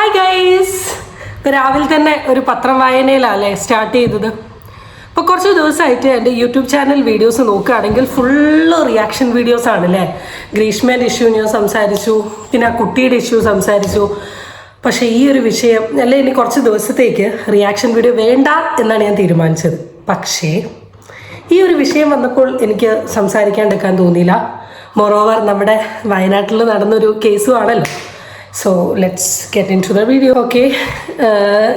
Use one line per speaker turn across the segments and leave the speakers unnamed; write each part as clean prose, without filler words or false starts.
Hi guys, രാവിലെ തന്നെ ഒരു പത്രം വായനയിലല്ലേ സ്റ്റാർട്ട് ചെയ്തത്. അപ്പോൾ കുറച്ച് ദിവസമായിട്ട് എൻ്റെ യൂട്യൂബ് ചാനൽ വീഡിയോസ് നോക്കുകയാണെങ്കിൽ ഫുള്ള് റിയാക്ഷൻ വീഡിയോസ് ആണല്ലേ. ഗ്രീഷ്മേൻ്റെ ഇഷ്യൂ ഞാൻ സംസാരിച്ചു, പിന്നെ ആ കുട്ടിയുടെ ഇഷ്യൂ സംസാരിച്ചു. പക്ഷേ ഈ ഒരു വിഷയം അല്ലെ ഇനി കുറച്ച് ദിവസത്തേക്ക് റിയാക്ഷൻ വീഡിയോ വേണ്ട എന്നാണ് ഞാൻ തീരുമാനിച്ചത്. പക്ഷേ ഈ ഒരു വിഷയം വന്നപ്പോൾ എനിക്ക് സംസാരിക്കാണ്ടിരിക്കാൻ തോന്നിയില്ല. മോറോവർ നമ്മുടെ വയനാട്ടിൽ നടന്നൊരു കേസും ആണല്ലോ. So let's get into the video. Okay,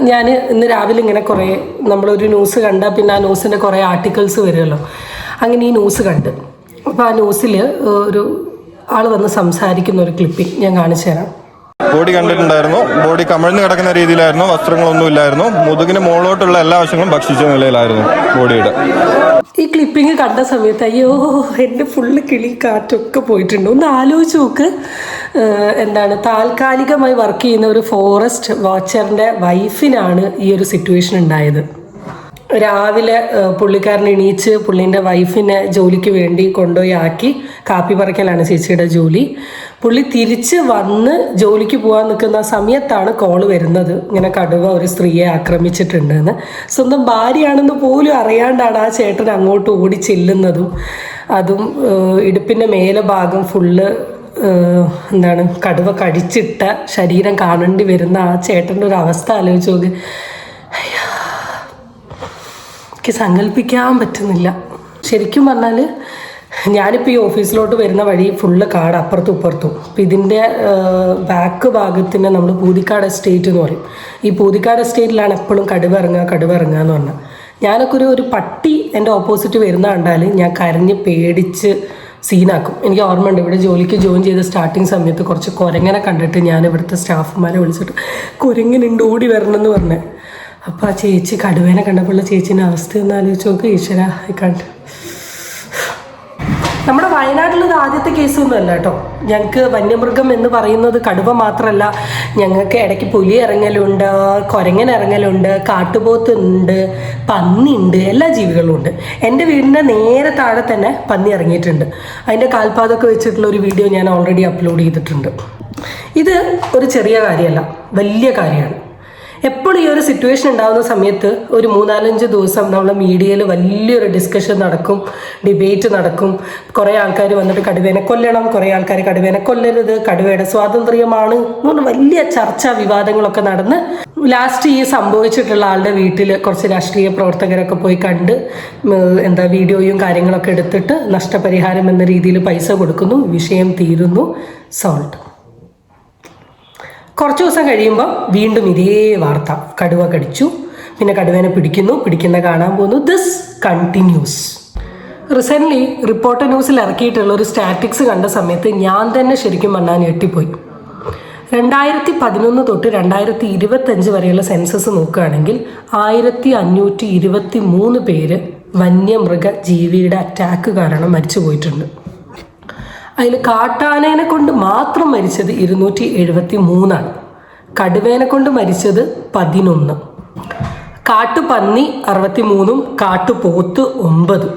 ഞാൻ ഇന്ന് രാവിലെ ഇങ്ങനെ കുറേ നമ്മളൊരു ന്യൂസ് കണ്ടാൽ പിന്നെ ആ ന്യൂസിൻ്റെ കുറേ ആർട്ടിക്കിൾസ് വരുമല്ലോ. അങ്ങനെ ഈ ന്യൂസ് കണ്ട് അപ്പോൾ ആ ന്യൂസിൽ ഒരു ആൾ വന്ന് സംസാരിക്കുന്ന ഒരു ക്ലിപ്പിംഗ് ഞാൻ കാണിച്ചു തരാം.
ബോഡി കണ്ടിട്ടുണ്ടായിരുന്നു. ബോഡി കമിഴ്ന്ന് കിടക്കുന്ന രീതിയിലായിരുന്നു. വസ്ത്രങ്ങളൊന്നും ഇല്ലായിരുന്നു. മുതുകിന് മുകളോട്ടുള്ള എല്ലാ വശങ്ങളും ഭക്ഷിച്ച നിലയിലായിരുന്നു ബോഡിയുടെ.
ഈ ക്ലിപ്പിംഗ് കണ്ട സമയത്ത് അയ്യോ എൻ്റെ ഫുള്ള് കിളി കാറ്റൊക്കെ പോയിട്ടുണ്ട്. ഒന്ന് ആലോചിച്ച് നോക്ക്. താൽക്കാലികമായി വർക്ക് ചെയ്യുന്ന ഒരു ഫോറസ്റ്റ് വാച്ചറിൻ്റെ വൈഫിനാണ് ഈ ഒരു സിറ്റുവേഷൻ ഉണ്ടായത്. രാവിലെ പുള്ളിക്കാരൻ എണീച്ച് പുള്ളീൻ്റെ വൈഫിനെ ജോലിക്ക് വേണ്ടി കൊണ്ടുപോയി ആക്കി. കാപ്പി പറിക്കലാണ് ചേച്ചിയുടെ ജോലി. പുള്ളി തിരിച്ച് വന്ന് ജോലിക്ക് പോകാൻ നിൽക്കുന്ന സമയത്താണ് കോള് വരുന്നത്, ഇങ്ങനെ കടുവ ഒരു സ്ത്രീയെ ആക്രമിച്ചിട്ടുണ്ടെന്ന്. സ്വന്തം ഭാര്യയാണെന്ന് പോലും അറിയാണ്ടാണ് ആ ചേട്ടൻ അങ്ങോട്ട് ഓടി ചെല്ലുന്നതും. അതും ഇടുപ്പിൻ്റെ മേലെ ഭാഗം ഫുള്ള് കടുവ കടിച്ചിട്ട ശരീരം കാണേണ്ടി വരുന്ന ആ ചേട്ടൻ്റെ ഒരു അവസ്ഥ ആലോചിച്ച് നോക്ക്. എനിക്ക് സങ്കല്പിക്കാൻ പറ്റുന്നില്ല. ശരിക്കും പറഞ്ഞാൽ ഞാനിപ്പോൾ ഈ ഓഫീസിലോട്ട് വരുന്ന വഴി ഫുള്ള് കാട് അപ്പുറത്തും ഇപ്പുറത്തും. അപ്പോൾ ഇതിൻ്റെ ബാക്ക് ഭാഗത്തിന് നമ്മൾ പൂതിക്കാട് എസ്റ്റേറ്റ് എന്ന് പറയും. ഈ പൂതിക്കാട് എസ്റ്റേറ്റിലാണ് എപ്പോഴും കടുവ ഇറങ്ങുക എന്ന് പറഞ്ഞാൽ. ഞാനൊക്കെ ഒരു പട്ടി എൻ്റെ ഓപ്പോസിറ്റ് വരുന്ന കണ്ടാൽ ഞാൻ കരഞ്ഞ് പേടിച്ച് സീനാക്കും. എനിക്ക് ഓർമ്മയുണ്ട്, ഇവിടെ ജോലിക്ക് ജോയിൻ ചെയ്ത സ്റ്റാർട്ടിങ് സമയത്ത് കുറച്ച് കുരങ്ങനെ കണ്ടിട്ട് ഞാൻ ഇവിടുത്തെ സ്റ്റാഫുമാരെ വിളിച്ചിട്ട് കുരങ്ങനുണ്ട് ഓടി വരണം എന്ന് പറഞ്ഞേ. അപ്പോൾ ആ ചേച്ചി കടുവേനെ കണ്ടപ്പോഴുള്ള ചേച്ചീൻ്റെ അവസ്ഥ ഒന്ന് ആലോചിച്ച് നോക്ക്. ഈശ്വര, ഐ കാണ്ട്. നമ്മുടെ വയനാട്ടിലൊരു ആദ്യത്തെ കേസൊന്നും അല്ല കേട്ടോ. ഞങ്ങൾക്ക് വന്യമൃഗം എന്ന് പറയുന്നത് കടുവ മാത്രമല്ല, ഞങ്ങൾക്ക് ഇടയ്ക്ക് പുലി ഇറങ്ങലുണ്ട്, കുരങ്ങൻ ഇറങ്ങലുണ്ട്, കാട്ടുപോത്തുണ്ട്, പന്നിയുണ്ട്, എല്ലാ ജീവികളും ഉണ്ട്. എൻ്റെ വീടിൻ്റെ നേരെ താഴെ തന്നെ പന്നി ഇറങ്ങിയിട്ടുണ്ട്. അതിൻ്റെ കാൽപാദമൊക്കെ വെച്ചിട്ടുള്ള ഒരു വീഡിയോ ഞാൻ ഓൾറെഡി അപ്ലോഡ് ചെയ്തിട്ടുണ്ട്. ഇത് ഒരു ചെറിയ കാര്യമല്ല, വലിയ കാര്യമാണ്. എപ്പോഴും ഈ ഒരു സിറ്റുവേഷൻ ഉണ്ടാകുന്ന സമയത്ത് ഒരു 3-4 ദിവസം നമ്മളെ മീഡിയയിൽ വലിയൊരു ഡിസ്കഷൻ നടക്കും, ഡിബേറ്റ് നടക്കും. കുറേ ആൾക്കാർ വന്നിട്ട് കടുവേനെ കൊല്ലണം, കുറേ ആൾക്കാർ കടുവേനെ കൊല്ലരുത്, കടുവയുടെ സ്വാതന്ത്ര്യമാണ് എന്ന് വലിയ ചർച്ചാ വിവാദങ്ങളൊക്കെ നടന്ന് ലാസ്റ്റ് ഈ സംഭവിച്ചിട്ടുള്ള ആളുടെ വീട്ടിൽ കുറച്ച് രാഷ്ട്രീയ പ്രവർത്തകരൊക്കെ പോയി കണ്ട് വീഡിയോയും കാര്യങ്ങളൊക്കെ എടുത്തിട്ട് നഷ്ടപരിഹാരം എന്ന രീതിയിൽ പൈസ കൊടുക്കുന്നു. വിഷയം തീരുന്നു, സോൾവ്. കുറച്ച് ദിവസം കഴിയുമ്പോൾ വീണ്ടും ഇതേ വാർത്ത, കടുവ കടിച്ചു, പിന്നെ കടുവേനെ പിടിക്കുന്ന കാണാൻ പോകുന്നു. This continuous. റീസെൻ്റ്ലി റിപ്പോർട്ടർ ന്യൂസിൽ ഇറക്കിയിട്ടുള്ള ഒരു സ്റ്റാറ്റിക്സ് കണ്ട സമയത്ത് ഞാൻ തന്നെ ശരിക്കും പറഞ്ഞാൽ ഞെട്ടിപ്പോയി. 2011 തൊട്ട് 2025 വരെയുള്ള സെൻസസ് നോക്കുകയാണെങ്കിൽ 1523 പേര് വന്യമൃഗ ജീവിയുടെ അറ്റാക്ക് കാരണം മരിച്ചു പോയിട്ടുണ്ട്. അതിൽ കാട്ടാനേനെ കൊണ്ട് മാത്രം മരിച്ചത് 273, കടുവേനെ കൊണ്ട് മരിച്ചത് 11, കാട്ടുപന്നി 63, കാട്ടുപോത്ത് 9.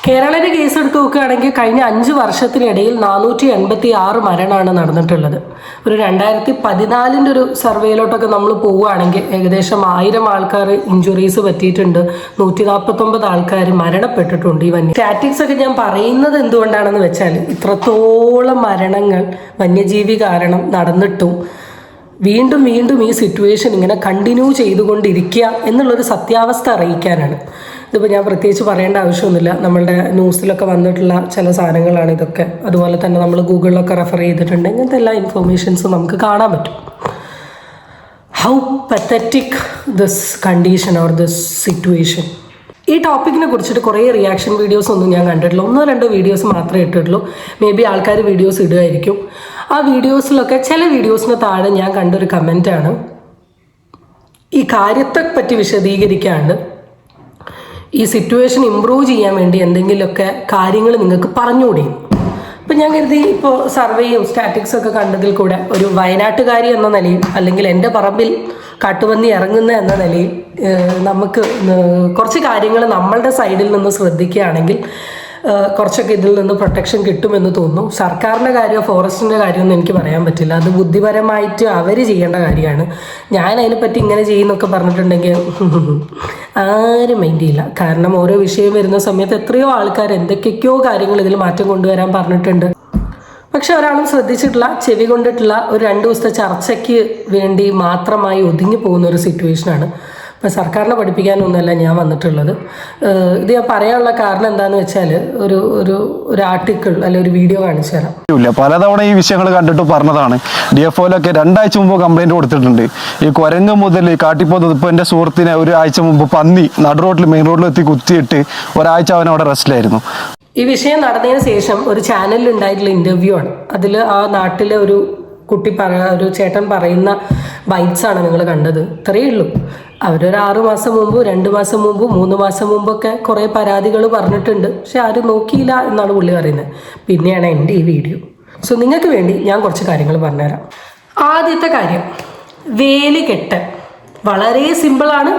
കേരളത്തിലെ കേസ് എടുത്ത് നോക്കുകയാണെങ്കിൽ കഴിഞ്ഞ 5 വർഷത്തിനിടയിൽ 486 മരണമാണ് നടന്നിട്ടുള്ളത്. ഒരു 2014 ഒരു സർവേയിലോട്ടൊക്കെ നമ്മൾ പോവുകയാണെങ്കിൽ ഏകദേശം 1000 ആൾക്കാർ ഇഞ്ചുറീസ് പറ്റിയിട്ടുണ്ട്, 149 ആൾക്കാർ മരണപ്പെട്ടിട്ടുണ്ട്. ഈ സ്റ്റാറ്റിക്സ് ഒക്കെ ഞാൻ പറയുന്നത് എന്തുകൊണ്ടാണെന്ന് വെച്ചാൽ ഇത്രത്തോളം മരണങ്ങൾ വന്യജീവി കാരണം നടന്നിട്ടും വീണ്ടും ഈ സിറ്റുവേഷൻ ഇങ്ങനെ കണ്ടിന്യൂ ചെയ്തുകൊണ്ടിരിക്കുക എന്നുള്ളൊരു സത്യാവസ്ഥ അറിയിക്കാനാണ്. ഇതിപ്പോൾ ഞാൻ പ്രത്യേകിച്ച് പറയേണ്ട ആവശ്യമൊന്നുമില്ല, നമ്മളുടെ ന്യൂസിലൊക്കെ വന്നിട്ടുള്ള ചില സാധനങ്ങളാണ് ഇതൊക്കെ. അതുപോലെ തന്നെ നമ്മൾ ഗൂഗിളിലൊക്കെ റെഫർ ചെയ്തിട്ടുണ്ട്. ഇങ്ങനത്തെ എല്ലാ ഇൻഫോർമേഷൻസും നമുക്ക് കാണാൻ പറ്റും. How pathetic this condition or this situation. ഈ ടോപ്പിക്കിനെ കുറിച്ചിട്ട് കുറേ റിയാക്ഷൻ വീഡിയോസ് ഒന്നും ഞാൻ കണ്ടിട്ടില്ല. 1-2 വീഡിയോസ് മാത്രമേ ഇട്ടിട്ടുള്ളൂ. മേ ബി ആൾക്കാർ വീഡിയോസ് ഇടുമായിരിക്കും. ആ വീഡിയോസിലൊക്കെ ചില വീഡിയോസിന് താഴെ ഞാൻ കണ്ടൊരു കമൻറ്റാണ്, ഈ കാര്യത്തെപ്പറ്റി വിശദീകരിക്കാണ്ട് ഈ സിറ്റുവേഷൻ ഇമ്പ്രൂവ് ചെയ്യാൻ വേണ്ടി എന്തെങ്കിലുമൊക്കെ കാര്യങ്ങൾ നിങ്ങൾക്ക് പറഞ്ഞുകൂടി. അപ്പം ഞാൻ കരുതി ഇപ്പോൾ സർവേയും സ്റ്റാറ്റിക്സ് ഒക്കെ കണ്ടതിൽ കൂടെ ഒരു വയനാട്ടുകാരി എന്ന നിലയിൽ, അല്ലെങ്കിൽ എൻ്റെ പറമ്പിൽ കാട്ടുപന്നി ഇറങ്ങുന്ന എന്ന നിലയിൽ നമുക്ക് കുറച്ച് കാര്യങ്ങൾ നമ്മളുടെ സൈഡിൽ നിന്ന് ശ്രദ്ധിക്കുകയാണെങ്കിൽ കുറച്ചൊക്കെ ഇതിൽ നിന്ന് പ്രൊട്ടക്ഷൻ കിട്ടുമെന്ന് തോന്നുന്നു. സർക്കാരിൻ്റെ കാര്യമോ ഫോറസ്റ്റിൻ്റെ കാര്യമൊന്നും എനിക്ക് പറയാൻ പറ്റില്ല. അത് ബുദ്ധിപരമായിട്ട് അവർ ചെയ്യേണ്ട കാര്യമാണ്. ഞാൻ അതിനെപ്പറ്റി ഇങ്ങനെ ചെയ്യുന്നൊക്കെ പറഞ്ഞിട്ടുണ്ടെങ്കിൽ ആരും മൈൻഡ് ചെയ്യില്ല. കാരണം ഓരോ വിഷയം വരുന്ന സമയത്ത് എത്രയോ ആൾക്കാർ എന്തൊക്കെയൊക്കെയോ കാര്യങ്ങൾ ഇതിൽ മാറ്റം കൊണ്ടുവരാൻ പറഞ്ഞിട്ടുണ്ട്. പക്ഷെ ഒരാളും ശ്രദ്ധിച്ചിട്ടില്ല, ചെവി കൊണ്ടിട്ടില്ല. ഒരു 2 ദിവസത്തെ ചർച്ചയ്ക്ക് വേണ്ടി മാത്രമായി ഒതുങ്ങി പോകുന്ന ഒരു സിറ്റുവേഷനാണ്. അപ്പോൾ സർക്കാരിനെ പഠിപ്പിക്കാനൊന്നുമല്ല ഞാൻ വന്നിട്ടുള്ളത്. ഇത് ഞാൻ പറയാനുള്ള കാരണം എന്താണെന്ന് വെച്ചാൽ ഒരു ആർട്ടിക്കിൾ അല്ലെ ഒരു വീഡിയോ കാണിച്ചു തരാം.
പലതവണ ഈ വിഷയങ്ങൾ കണ്ടിട്ട് പറഞ്ഞതാണ്. DFOയിലൊക്കെ 2 ആഴ്ച മുമ്പ് കംപ്ലൈൻറ്റ് കൊടുത്തിട്ടുണ്ട്. ഈ കുരങ്ങ് മുതൽ കാട്ടിപ്പോകുന്നത്. ഇപ്പോൾ എൻ്റെ സുഹൃത്തിനെ 1 ആഴ്ച മുമ്പ് പന്നി നടു റോഡിൽ മെയിൻ റോഡിൽ എത്തി കുത്തിയിട്ട് ഒരാഴ്ച അവൻ അവിടെ റെസ്റ്റിലായിരുന്നു.
ഈ വിഷയം നടന്നതിന് ശേഷം ഒരു ചാനലിൽ ഉണ്ടായിട്ടുള്ള ഇൻ്റർവ്യൂ ആണ്. അതിൽ ആ നാട്ടിലെ ഒരു ഒരു ചേട്ടൻ പറയുന്ന ബൈറ്റ്സാണ് നിങ്ങൾ കണ്ടത്. ഇത്രയേ ഉള്ളൂ. അവരൊരു 6 മാസം മുമ്പ്, 2 മാസം മുമ്പ്, 3 മാസം മുമ്പൊക്കെ കുറേ പരാതികൾ പറഞ്ഞിട്ടുണ്ട്. പക്ഷെ ആരും നോക്കിയില്ല എന്നാണ് പുള്ളി പറയുന്നത്. പിന്നെയാണ് എൻ്റെ ഈ വീഡിയോ. സോ നിങ്ങൾക്ക് വേണ്ടി ഞാൻ കുറച്ച് കാര്യങ്ങൾ പറഞ്ഞുതരാം. ആദ്യത്തെ കാര്യം, വേലികെട്ട് വളരെ സിമ്പിളാണ്,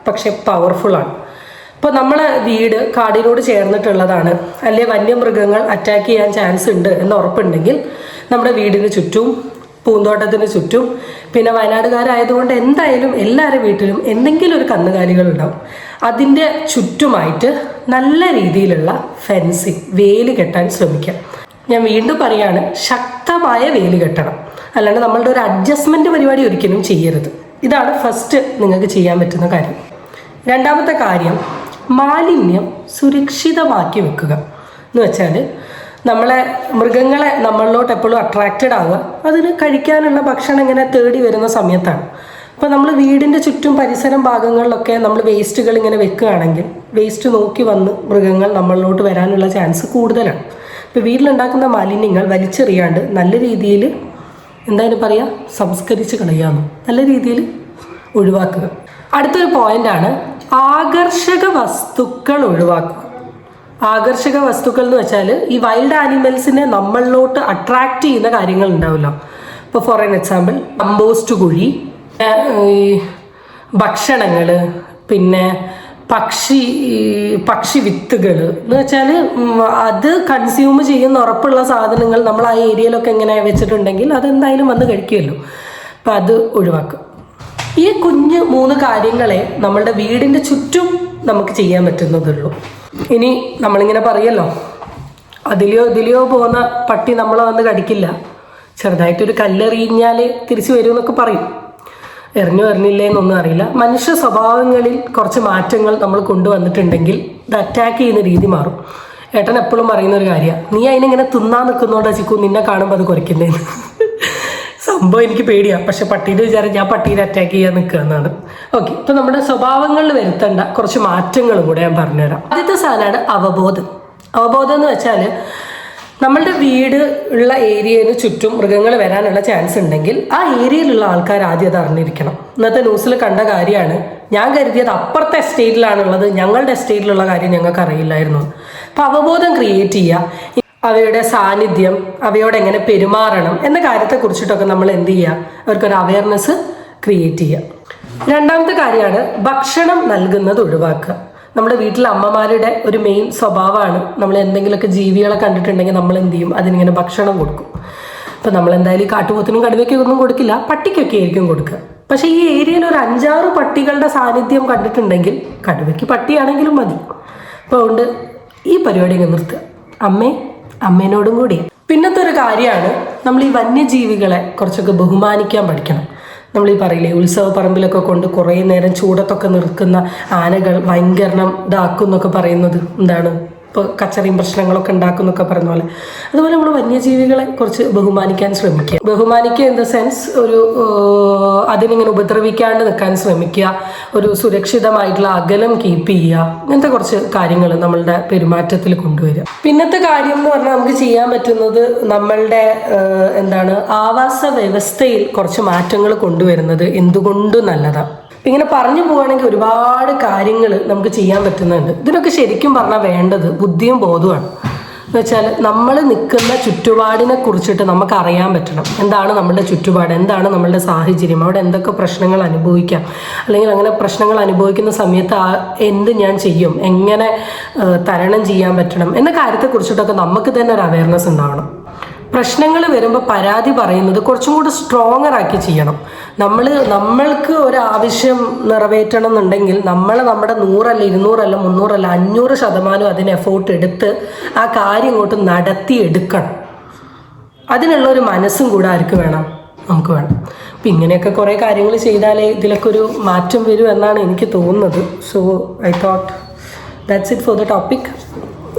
പക്ഷെ പവർഫുള്ളാണ്. ഇപ്പോൾ നമ്മളെ വീട് കാടിനോട് ചേർന്നിട്ടുള്ളതാണ്, അല്ലെ വന്യമൃഗങ്ങൾ അറ്റാക്ക് ചെയ്യാൻ ചാൻസ് ഉണ്ട് എന്ന് ഉറപ്പുണ്ടെങ്കിൽ നമ്മുടെ വീടിന് ചുറ്റും, പൂന്തോട്ടത്തിന് ചുറ്റും, പിന്നെ വയനാടുകാരായതുകൊണ്ട് എന്തായാലും എല്ലാവരുടെ വീട്ടിലും എന്തെങ്കിലും ഒരു കന്നുകാലികൾ ഉണ്ടാവും. അതിൻ്റെ ചുറ്റുമായിട്ട് നല്ല രീതിയിലുള്ള ഫെൻസിങ്, വേലി കെട്ടാൻ ശ്രമിക്കാം. ഞാൻ വീണ്ടും പറയാണ്, ശക്തമായ വേലി കെട്ടണം. അല്ലാണ്ട് നമ്മളുടെ ഒരു അഡ്ജസ്റ്റ്മെൻറ്റ് പരിപാടി ഒരിക്കലും ചെയ്യരുത്. ഇതാണ് ഫസ്റ്റ് നിങ്ങൾക്ക് ചെയ്യാൻ പറ്റുന്ന കാര്യം. രണ്ടാമത്തെ കാര്യം, മാലിന്യം സുരക്ഷിതമാക്കി വെക്കുക എന്ന് വെച്ചാൽ നമ്മളെ മൃഗങ്ങളെ നമ്മളിലോട്ട് എപ്പോഴും അട്രാക്റ്റഡ് ആവുക അതിന് കഴിക്കാനുള്ള ഭക്ഷണം ഇങ്ങനെ തേടി വരുന്ന സമയത്താണ്. അപ്പോൾ നമ്മൾ വീടിൻ്റെ ചുറ്റും പരിസരം ഭാഗങ്ങളിലൊക്കെ നമ്മൾ വേസ്റ്റുകൾ ഇങ്ങനെ വെക്കുകയാണെങ്കിൽ വേസ്റ്റ് നോക്കി വന്ന് മൃഗങ്ങൾ നമ്മളിലോട്ട് വരാനുള്ള ചാൻസ് കൂടുതലാണ്. ഇപ്പോൾ വീട്ടിലുണ്ടാക്കുന്ന മാലിന്യങ്ങൾ വലിച്ചെറിയാണ്ട് നല്ല രീതിയിൽ എന്തായാലും പറയുക, സംസ്കരിച്ച് കളയാമെന്ന് നല്ല രീതിയിൽ ഒഴിവാക്കുക. അടുത്തൊരു പോയിൻ്റാണ് ആകർഷക വസ്തുക്കൾ ഒഴിവാക്കുക. ആകർഷക വസ്തുക്കൾ എന്ന് വെച്ചാൽ ഈ വൈൽഡ് ആനിമൽസിനെ നമ്മളിലോട്ട് അട്രാക്റ്റ് ചെയ്യുന്ന കാര്യങ്ങൾ ഉണ്ടാവുമല്ലോ. ഇപ്പോൾ ഫോർ എൻ എക്സാമ്പിൾ കമ്പോസ്റ്റ് കുഴി, ഭക്ഷണങ്ങൾ, പിന്നെ പക്ഷി വിത്തുകൾ എന്ന് വെച്ചാൽ അത് കൺസ്യൂം ചെയ്യുന്ന ഉറപ്പുള്ള സാധനങ്ങൾ നമ്മൾ ആ ഏരിയയിലൊക്കെ ഇങ്ങനെ വെച്ചിട്ടുണ്ടെങ്കിൽ അതെന്തായാലും വന്ന് കഴിക്കുമല്ലോ. അപ്പം അത് ഒഴിവാക്കുക. ഈ കുഞ്ഞ് 3 കാര്യങ്ങളെ നമ്മളുടെ വീടിൻ്റെ ചുറ്റും നമുക്ക് ചെയ്യാൻ പറ്റുന്നതുള്ളൂ. ഇനി നമ്മളിങ്ങനെ പറയല്ലോ, ഇതിലെയോ പോകുന്ന പട്ടി നമ്മളെ വന്ന് കടിക്കില്ല, ചെറുതായിട്ടൊരു കല്ലെറിഞ്ഞാൽ തിരിച്ചു വരുമെന്നൊക്കെ പറയും. എറിഞ്ഞില്ലേ എന്നൊന്നും അറിയില്ല. മനുഷ്യ സ്വഭാവങ്ങളിൽ കുറച്ച് മാറ്റങ്ങൾ നമ്മൾ കൊണ്ടുവന്നിട്ടുണ്ടെങ്കിൽ ഇത് അറ്റാക്ക് ചെയ്യുന്ന രീതി മാറും. ഏട്ടൻ എപ്പോഴും പറയുന്ന ഒരു കാര്യമാണ്, നീ അതിനിങ്ങനെ തിന്നാൻ നിൽക്കുന്നോണ്ടാ ചിക്കു നിന്നെ കാണുമ്പോൾ അത് കുറയ്ക്കുന്നതെന്ന്. സംഭവം എനിക്ക് പേടിയാണ്, പക്ഷെ പട്ടീൻ്റെ വിചാരം ഞാൻ പട്ടീനെ അറ്റാക്ക് ചെയ്യാൻ നിൽക്കുക എന്നാണ്. ഓക്കെ, ഇപ്പം നമ്മുടെ സ്വഭാവങ്ങളിൽ വരുത്തേണ്ട കുറച്ച് മാറ്റങ്ങൾ കൂടെ ഞാൻ പറഞ്ഞുതരാം. ആദ്യത്തെ സാധനമാണ് അവബോധം. അവബോധം എന്ന് വെച്ചാൽ നമ്മളുടെ വീട് ഉള്ള ഏരിയയിൽ ചുറ്റും മൃഗങ്ങൾ വരാനുള്ള ചാൻസ് ഉണ്ടെങ്കിൽ ആ ഏരിയയിലുള്ള ആൾക്കാർ ആദ്യം അത് അറിഞ്ഞിരിക്കണം. ഇന്നത്തെ ന്യൂസിൽ കണ്ട കാര്യമാണ്, ഞാൻ കരുതിയത് അപ്പുറത്തെ എസ്റ്റേറ്റിലാണുള്ളത്, ഞങ്ങളുടെ എസ്റ്റേറ്റിലുള്ള കാര്യം ഞങ്ങൾക്ക് അറിയില്ലായിരുന്നു. അപ്പം അവബോധം ക്രിയേറ്റ് ചെയ്യുക. അവയുടെ സാന്നിധ്യം, അവയോട് എങ്ങനെ പെരുമാറണം എന്ന കാര്യത്തെക്കുറിച്ചിട്ടൊക്കെ നമ്മൾ എന്ത് ചെയ്യുക, അവർക്കൊരു അവയർനെസ് ക്രിയേറ്റ് ചെയ്യുക. രണ്ടാമത്തെ കാര്യമാണ് ഭക്ഷണം നൽകുന്നത് ഒഴിവാക്കുക. നമ്മുടെ വീട്ടിലെ അമ്മമാരുടെ ഒരു മെയിൻ സ്വഭാവമാണ്, നമ്മൾ എന്തെങ്കിലുമൊക്കെ ജീവികളെ കണ്ടിട്ടുണ്ടെങ്കിൽ നമ്മൾ എന്ത് ചെയ്യും, അതിനിങ്ങനെ ഭക്ഷണം കൊടുക്കും. ഇപ്പം നമ്മൾ എന്തായാലും കാട്ടുപോത്തിനും കടുവയ്ക്കും ഒന്നും കൊടുക്കില്ല, പട്ടിക്കൊക്കെ ആയിരിക്കും കൊടുക്കുക. പക്ഷേ ഈ ഏരിയയിൽ ഒരു 5-6 പട്ടികളുടെ സാന്നിധ്യം കണ്ടിട്ടുണ്ടെങ്കിൽ കടുവയ്ക്ക് പട്ടിയാണെങ്കിലും മതി. അപ്പോൾ അതുകൊണ്ട് ഈ പരിപാടി അങ്ങ് നിർത്തുക. അമ്മേനോടും കൂടി. പിന്നത്തെ ഒരു കാര്യമാണ്, നമ്മൾ ഈ വന്യജീവികളെ കുറച്ചൊക്കെ ബഹുമാനിക്കാൻ പഠിക്കണം. നമ്മൾ ഈ പറയില്ലേ, ഉത്സവ പറമ്പിലൊക്കെ കൊണ്ട് കുറേ നേരം ചൂടത്തൊക്കെ നിൽക്കുന്ന ആനകൾ ഭയങ്കരണം ഇതാക്കും എന്നൊക്കെ പറയുന്നത് എന്താണ്, ഇപ്പോൾ കച്ചറയും പ്രശ്നങ്ങളൊക്കെ ഉണ്ടാക്കും എന്നൊക്കെ പറയുന്ന പോലെ. അതുപോലെ നമ്മൾ വന്യജീവികളെ കുറച്ച് ബഹുമാനിക്കാൻ ശ്രമിക്കുക. ബഹുമാനിക്കുക ഇൻ ദ സെൻസ് അതിനിങ്ങനെ ഉപദ്രവിക്കാണ്ട് നിൽക്കാൻ ശ്രമിക്കുക, ഒരു സുരക്ഷിതമായിട്ടുള്ള അകലം കീപ്പ് ചെയ്യുക, ഇങ്ങനത്തെ കുറച്ച് കാര്യങ്ങൾ നമ്മളുടെ പെരുമാറ്റത്തിൽ കൊണ്ടുവരിക. പിന്നത്തെ കാര്യം എന്ന് പറഞ്ഞാൽ നമുക്ക് ചെയ്യാൻ പറ്റുന്നത് നമ്മളുടെ ആവാസ വ്യവസ്ഥയിൽ കുറച്ച് മാറ്റങ്ങൾ കൊണ്ടുവരുന്നത് എന്തുകൊണ്ടും നല്ലതാണ്. ഇങ്ങനെ പറഞ്ഞു പോവുകയാണെങ്കിൽ ഒരുപാട് കാര്യങ്ങൾ നമുക്ക് ചെയ്യാൻ പറ്റുന്നുണ്ട്. ഇതിനൊക്കെ ശരിക്കും പറഞ്ഞാൽ വേണ്ടത് ബുദ്ധിയും ബോധവുമാണ്. എന്ന് വെച്ചാൽ നമ്മൾ നിൽക്കുന്ന ചുറ്റുപാടിനെ കുറിച്ചിട്ട് നമുക്ക് അറിയാൻ പറ്റണം. എന്താണ് നമ്മളുടെ ചുറ്റുപാട്, എന്താണ് നമ്മളുടെ സാഹചര്യം, അവിടെ എന്തൊക്കെ പ്രശ്നങ്ങൾ അനുഭവിക്കാം, അല്ലെങ്കിൽ അങ്ങനെ പ്രശ്നങ്ങൾ അനുഭവിക്കുന്ന സമയത്ത് എന്ത് ഞാൻ ചെയ്യും, എങ്ങനെ തരണം ചെയ്യാൻ പറ്റണം എന്ന കാര്യത്തെക്കുറിച്ചിട്ടൊക്കെ നമുക്ക് തന്നെ ഒരു അവയർനെസ് ഉണ്ടാവണം. പ്രശ്നങ്ങൾ വരുമ്പോൾ പരാതി പറയുന്നത് കുറച്ചും കൂടി സ്ട്രോങ്ങർ ആക്കി ചെയ്യണം. നമ്മൾക്ക് ഒരു ആവശ്യം നിറവേറ്റണം എന്നുണ്ടെങ്കിൽ നമ്മുടെ 100 അല്ല 200 അല്ല 300 അല്ല 500% അതിന് എഫോർട്ട് എടുത്ത് ആ കാര്യം ഇങ്ങോട്ട് നടത്തിയെടുക്കണം. അതിനുള്ള ഒരു മനസ്സും കൂടെ ആർക്ക് വേണം? നമുക്ക് വേണം. അപ്പം ഇങ്ങനെയൊക്കെ കുറേ കാര്യങ്ങൾ ചെയ്താലേ ഇതിലൊക്കെ ഒരു മാറ്റം വരും എന്നാണ് എനിക്ക് തോന്നുന്നത്. So I thought that's it for the topic.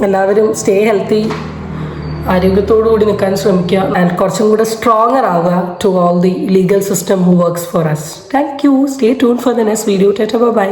എല്ലാവരും സ്റ്റേ ഹെൽത്തി, ആരോഗ്യത്തോടു കൂടി നിൽക്കാൻ ശ്രമിക്കുക, ആൻഡ് കുറച്ചും കൂടെ സ്ട്രോങ്ങർ ആവുക to all the legal system who works for us. Thank you. Stay tuned for the next video. Tata by.